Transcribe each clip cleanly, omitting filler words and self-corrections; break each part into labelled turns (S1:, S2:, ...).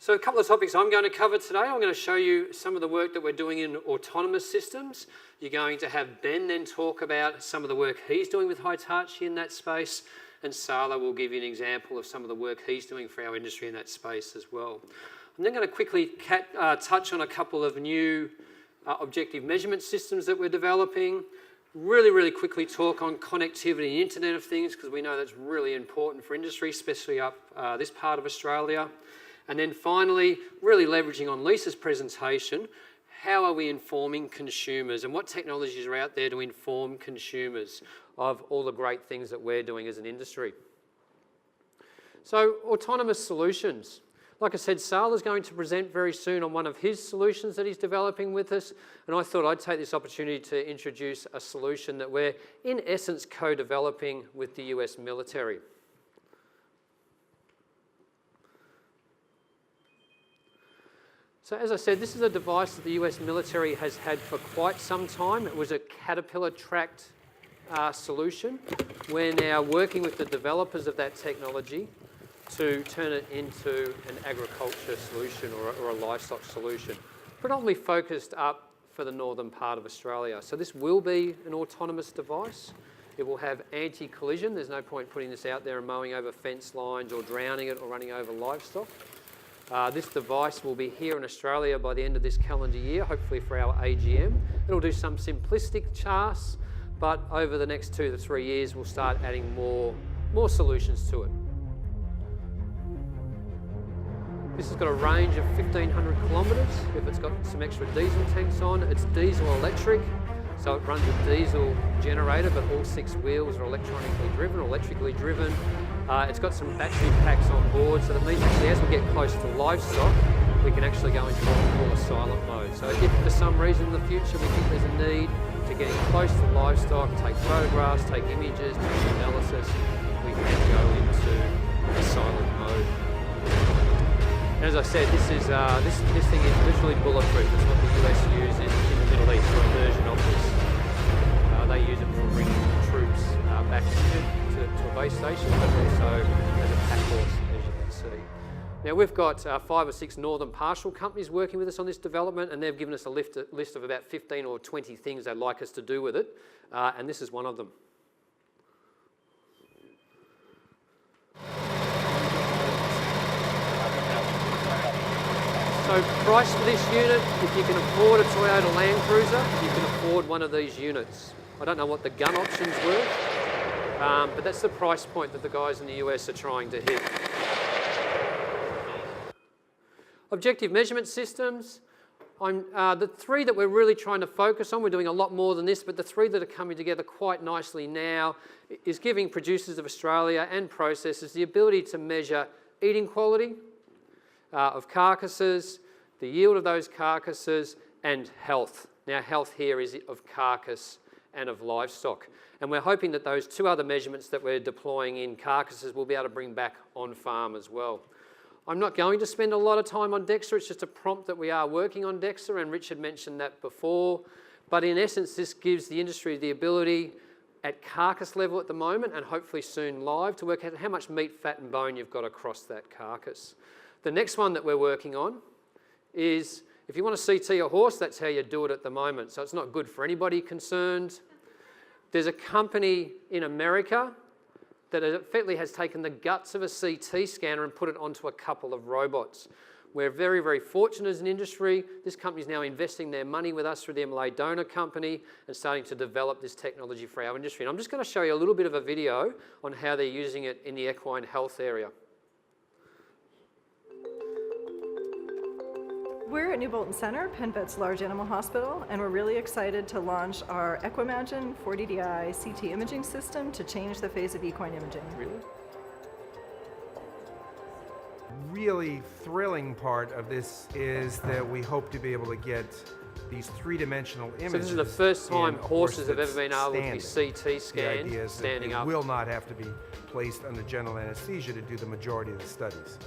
S1: So a couple of topics I'm going to cover today. I'm going to show you some of the work that we're doing in autonomous systems. You're going to have Ben then talk about some of the work he's doing with Hitachi in that space, and Sala will give you an example of some of the work he's doing for our industry in that space as well. I'm then going to quickly touch on a couple of new objective measurement systems that we're developing. Really quickly talk on connectivity and Internet of Things, because we know that's really important for industry, especially up this part of Australia. And then finally, really leveraging on Lisa's presentation, how are we informing consumers and what technologies are out there to inform consumers of all the great things that we're doing as an industry. So autonomous solutions. Like I said, Sala's going to present very soon on one of his solutions that he's developing with us, and I thought I'd take this opportunity to introduce a solution that we're in essence co-developing with the US military. So as I said, this is a device that the US military has had for quite some time. It was a Caterpillar tracked solution. We're now working with the developers of that technology to turn it into an agriculture solution or a livestock solution, predominantly focused up for the northern part of Australia. So this will be an autonomous device. It will have anti-collision. There's no point putting this out there and mowing over fence lines or drowning it or running over livestock. This device will be here in Australia by the end of this calendar year, hopefully for our AGM. It'll do some simplistic tasks, but over the next 2 to 3 years, we'll start adding more solutions to it. This has got a range of 1,500 kilometres. If it's got some extra diesel tanks on, it's diesel electric. So it runs a diesel generator, but all 6 wheels are electronically driven or electrically driven. It's got some battery packs on board, so that means actually as we get close to livestock, we can actually go into what we call a silent mode. So if for some reason in the future we think there's a need to getting close to livestock, take photographs, take images, do some analysis, we can go into a silent mode. And as I said, this thing is literally bulletproof. It's what the US use in the Middle East, or a version of this. They use it for bringing troops back to a base station, but also as a pack horse, as you can see. Now we've got 5 or 6 Northern Partial companies working with us on this development, and they've given us a list of about 15 or 20 things they'd like us to do with it, and this is one of them. So price for this unit, if you can afford a Toyota Land Cruiser, you can afford one of these units. I don't know what the gun options were, but that's the price point that the guys in the US are trying to hit. Objective measurement systems. The 3 that we're really trying to focus on, we're doing a lot more than this, but the 3 that are coming together quite nicely now is giving producers of Australia and processors the ability to measure eating quality of carcasses, the yield of those carcasses, and health. Now health here is of carcass and of livestock. And we're hoping that those 2 other measurements that we're deploying in carcasses we'll be able to bring back on farm as well. I'm not going to spend a lot of time on DEXA, it's just a prompt that we are working on DEXA, and Richard mentioned that before. But in essence, this gives the industry the ability at carcass level at the moment, and hopefully soon live, to work out how much meat, fat and bone you've got across that carcass. The next one that we're working on is, if you want to CT a horse, that's how you do it at the moment. So it's not good for anybody concerned. There's a company in America that effectively has taken the guts of a CT scanner and put it onto a couple of robots. We're very fortunate as an industry. This company is now investing their money with us through the MLA Donor Company and starting to develop this technology for our industry. And I'm just going to show you a little bit of a video on how they're using it in the equine health area.
S2: We're at New Bolton Center, PenVet's large animal hospital, and we're really excited to launch our Equimagine 4DDI CT imaging system to change the face of equine imaging.
S3: Really thrilling part of this is that we hope to be able to get these 3-dimensional images.
S1: So this is the first time horses have ever been able to be CT scanned standing up.
S3: It will not have to be placed under general anesthesia to do the majority of the studies.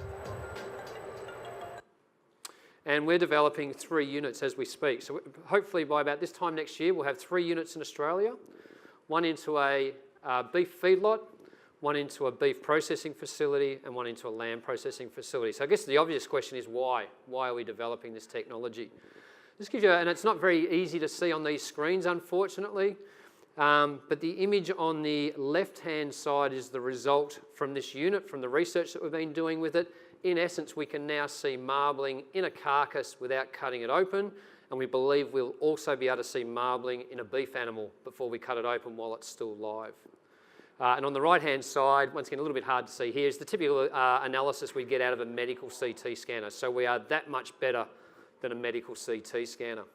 S1: And we're developing 3 units as we speak. So hopefully by about this time next year, we'll have 3 units in Australia, one into a beef feedlot, one into a beef processing facility, and one into a lamb processing facility. So I guess the obvious question is why? Why are we developing this technology? This gives you, and it's not very easy to see on these screens, unfortunately, but the image on the left-hand side is the result from this unit, from the research that we've been doing with it. In essence, we can now see marbling in a carcass without cutting it open, and we believe we'll also be able to see marbling in a beef animal before we cut it open while it's still live. And on the right-hand side, once again, a little bit hard to see here, is the typical analysis we get out of a medical CT scanner. So we are that much better than a medical CT scanner.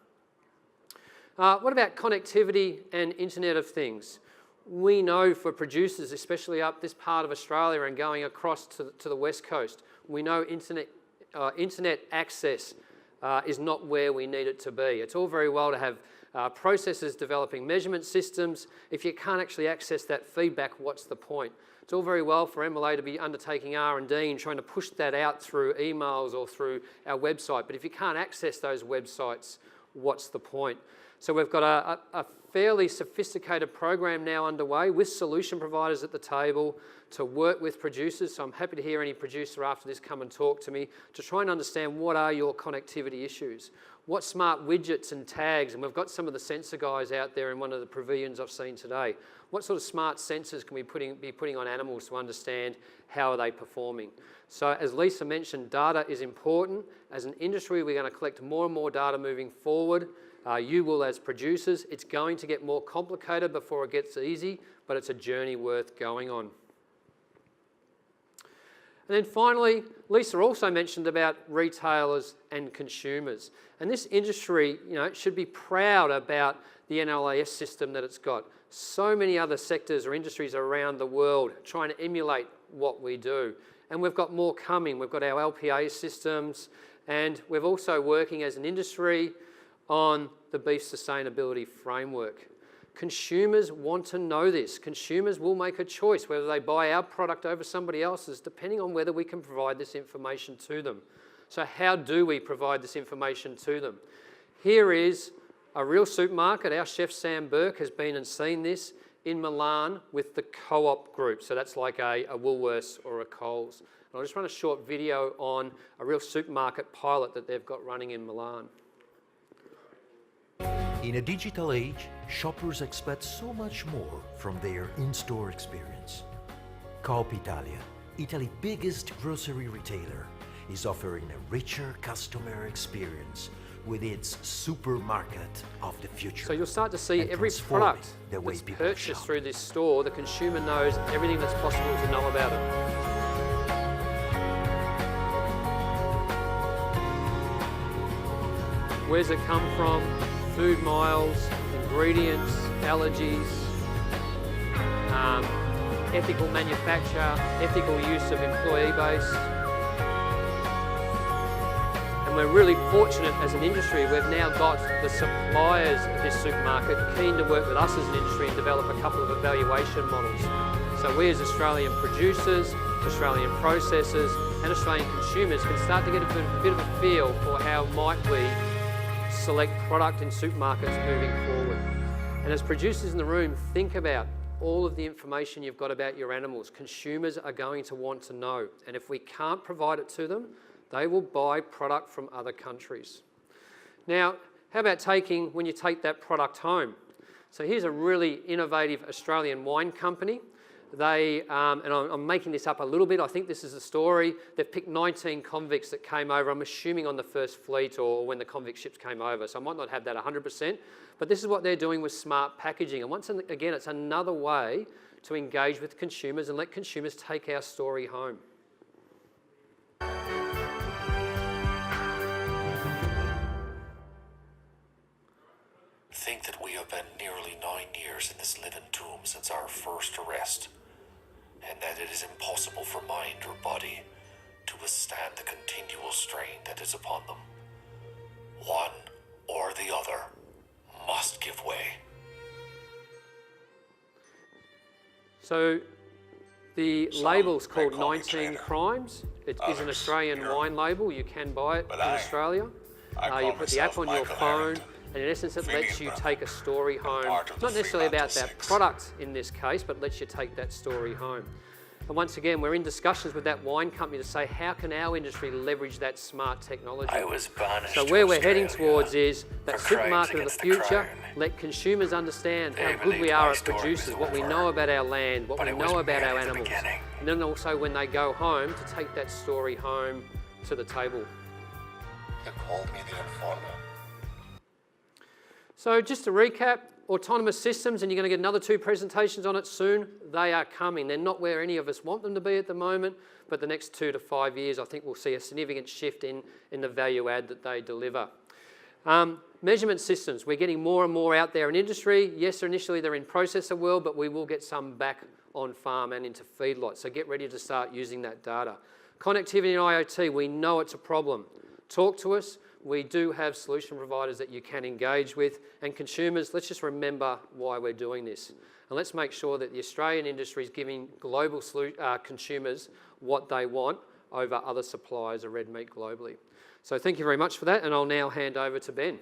S1: What about connectivity and Internet of Things? We know for producers, especially up this part of Australia and going across to the West Coast, we know internet access is not where we need it to be. It's all very well to have processors developing measurement systems. If you can't actually access that feedback, what's the point? It's all very well for MLA to be undertaking R&D and trying to push that out through emails or through our website, but if you can't access those websites, what's the point? So we've got a fairly sophisticated program now underway with solution providers at the table to work with producers. So I'm happy to hear any producer after this come and talk to me to try and understand what are your connectivity issues. What smart widgets and tags, and we've got some of the sensor guys out there in one of the pavilions I've seen today. What sort of smart sensors can we be putting on animals to understand how are they performing? So as Lisa mentioned, data is important. As an industry, we're going to collect more and more data moving forward. You will as producers. It's going to get more complicated before it gets easy, but it's a journey worth going on. And then finally, Lisa also mentioned about retailers and consumers. And this industry, should be proud about the NLAS system that it's got. So many other sectors or industries around the world trying to emulate what we do. And we've got more coming. We've got our LPA systems, and we're also working as an industry on the beef sustainability framework. Consumers want to know this. Consumers will make a choice whether they buy our product over somebody else's, depending on whether we can provide this information to them. So how do we provide this information to them? Here is a real supermarket. Our chef Sam Burke has been and seen this in Milan with the Co-op group. So that's like a Woolworths or a Coles. And I'll just run a short video on a real supermarket pilot that they've got running in Milan.
S4: In a digital age, shoppers expect so much more from their in-store experience. Coop Italia, Italy's biggest grocery retailer, is offering a richer customer experience with its supermarket of the future.
S1: So you'll start to see every product that's purchased through this store, the consumer knows everything that's possible to know about it. Where's it come from? Food miles, ingredients, allergies, ethical manufacture, ethical use of employee base. And we're really fortunate as an industry, we've now got the suppliers of this supermarket keen to work with us as an industry and develop a couple of evaluation models. So we as Australian producers, Australian processors and Australian consumers can start to get a bit of a feel for how might we select product in supermarkets moving forward. And as producers in the room, think about all of the information you've got about your animals. Consumers are going to want to know. And if we can't provide it to them, they will buy product from other countries. Now, how about when you take that product home? So here's a really innovative Australian wine company. They, and I'm making this up a little bit, I think this is a story. They've picked 19 convicts that came over, I'm assuming on the first fleet or when the convict ships came over, so I might not have that 100%, but this is what they're doing with smart packaging. And once again, it's another way to engage with consumers and let consumers take our story home.
S5: Think that we have been nearly 9 years in this living tomb since our first arrest, and that it is impossible for mind or body to withstand the continual strain that is upon them. One or the other must give way.
S1: So the label's called 19 Crimes. It is an Australian wine label. You can buy it in Australia. You put the app on your phone, and in essence it lets you take a story home. Not necessarily about that product in this case, but lets you take that story home. And once again, we're in discussions with that wine company to say, how can our industry leverage that smart technology?
S5: I was banished
S1: So
S5: to
S1: where we're heading
S5: Australia
S1: towards is that
S5: for crimes
S1: supermarket of the
S5: against the
S1: future,
S5: crown.
S1: let consumers understand
S5: They
S1: how good we
S5: believed
S1: are
S5: my
S1: at
S5: story
S1: producers,
S5: was
S1: what we
S5: over.
S1: know about our land, what
S5: But
S1: we
S5: it was
S1: know about our
S5: merely the
S1: animals.
S5: beginning.
S1: And then also when they go home, to take that story home to the table.
S5: You called me the informer.
S1: So just to recap, autonomous systems, and you're going to get another 2 presentations on it soon. They are coming. They're not where any of us want them to be at the moment, but the next 2 to 5 years, I think we'll see a significant shift in the value add that they deliver. Measurement systems, we're getting more and more out there in industry. Yes, initially they're in processor world, but we will get some back on farm and into feedlots. So get ready to start using that data. Connectivity and IoT, we know it's a problem. Talk to us. We do have solution providers that you can engage with. And consumers, let's just remember why we're doing this. And let's make sure that the Australian industry is giving global consumers what they want over other suppliers of red meat globally. So thank you very much for that, and I'll now hand over to Ben.